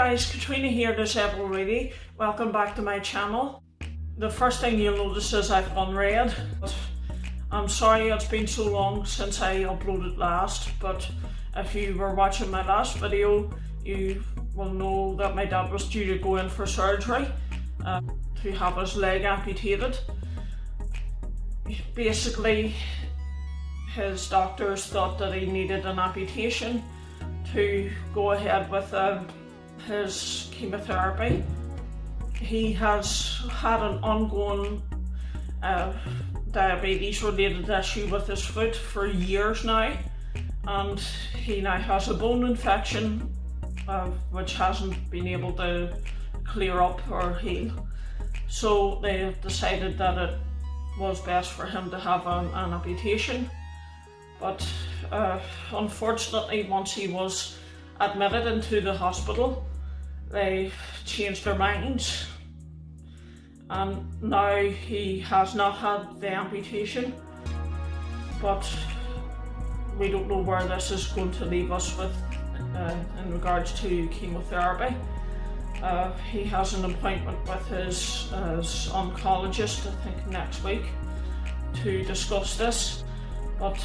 guys, Katrina here to say really welcome back to my channel. The first thing you'll notice is I've unread. I'm sorry it's been so long since I uploaded last, but if you were watching my last video, you will know that my dad was due to go in for surgery to have his leg amputated. Basically, his doctors thought that he needed an amputation to go ahead with his chemotherapy. He has had an ongoing diabetes related issue with his foot for years now, and he now has a bone infection which hasn't been able to clear up or heal. So they decided that it was best for him to have an amputation. But unfortunately, once he was admitted into the hospital, they changed their minds, and now he has not had the amputation. But we don't know where this is going to leave us with in regards to chemotherapy. He has an appointment with his oncologist, I think next week, to discuss this. But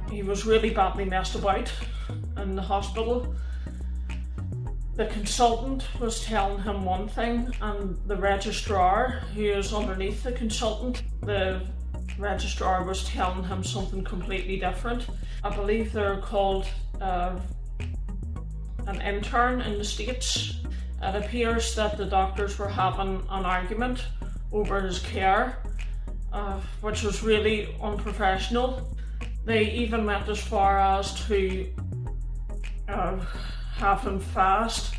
he was really badly messed about in the hospital. The consultant was telling him one thing, and the registrar, who is underneath the consultant, the registrar was telling him something completely different. I believe they're called an intern in the States. It appears that the doctors were having an argument over his care, which was really unprofessional. They even went as far as to have him fast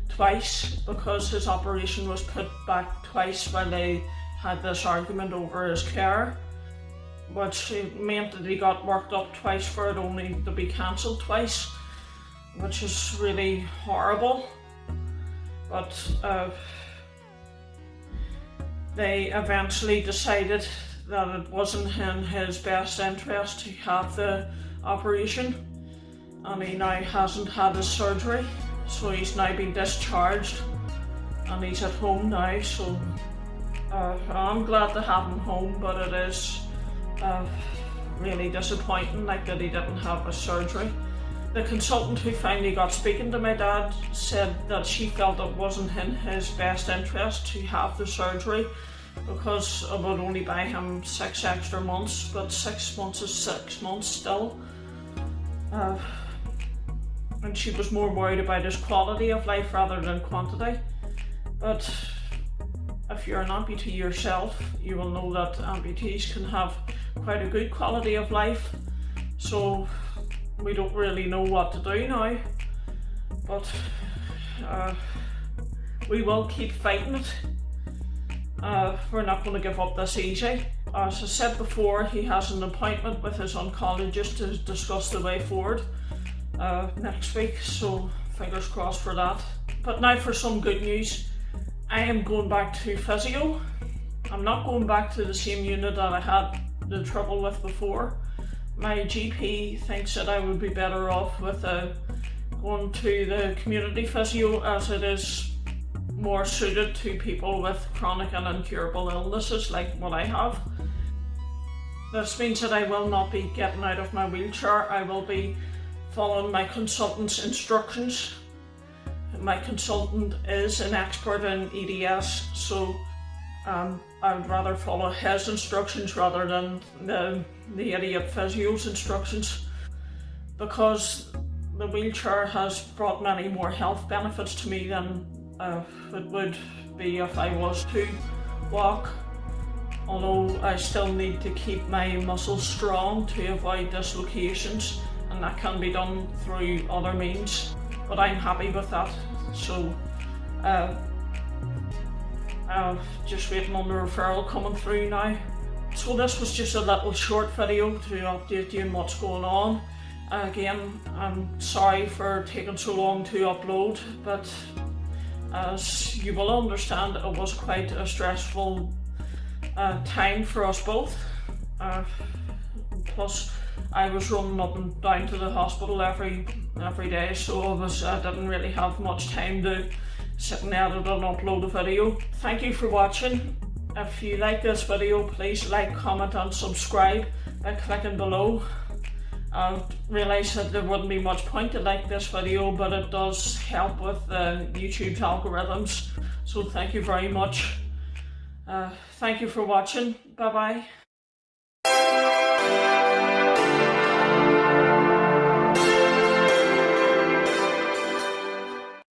twice because his operation was put back twice while they had this argument over his care, which meant that he got worked up twice for it only to be cancelled twice, which is really horrible. But they eventually decided that it wasn't in his best interest to have the operation, and he now hasn't had his surgery, so he's now been discharged and he's at home now. So I'm glad to have him home, but it is really disappointing that he didn't have his surgery. The consultant who finally got speaking to my dad said that she felt it wasn't in his best interest to have the surgery because it would only buy him 6 extra months, but 6 months is 6 months still. And she was more worried about his quality of life rather than quantity. But if you're an amputee yourself, you will know that amputees can have quite a good quality of life. So we don't really know what to do now, but we will keep fighting it. We're not going to give up this easy. As I said before, he has an appointment with his oncologist to discuss the way forward next week, so fingers crossed for that. But now for some good news. I am going back to physio. I'm not going back to the same unit that I had the trouble with before. My GP thinks that I would be better off with going to the community physio, as it is more suited to people with chronic and incurable illnesses like what I have. This means that I will not be getting out of my wheelchair. I will be following my consultant's instructions. My consultant is an expert in EDS, so I would rather follow his instructions rather than the idiot physio's instructions, because the wheelchair has brought many more health benefits to me than it would be if I was to walk. Although I still need to keep my muscles strong to avoid dislocations, and that can be done through other means, but I'm happy with that. So just waiting on the referral coming through now. So this was just a little short video to update you on what's going on. Again, I'm sorry for taking so long to upload, but as you will understand, it was quite a stressful time for us both. plus I was running up and down to the hospital every day, so I didn't really have much time to sit and edit and upload a video. Thank you for watching. If you like this video, please like, comment and subscribe by clicking below. I realise that there wouldn't be much point to like this video, but it does help with YouTube's algorithms, so thank you very much. Thank you for watching. Bye bye.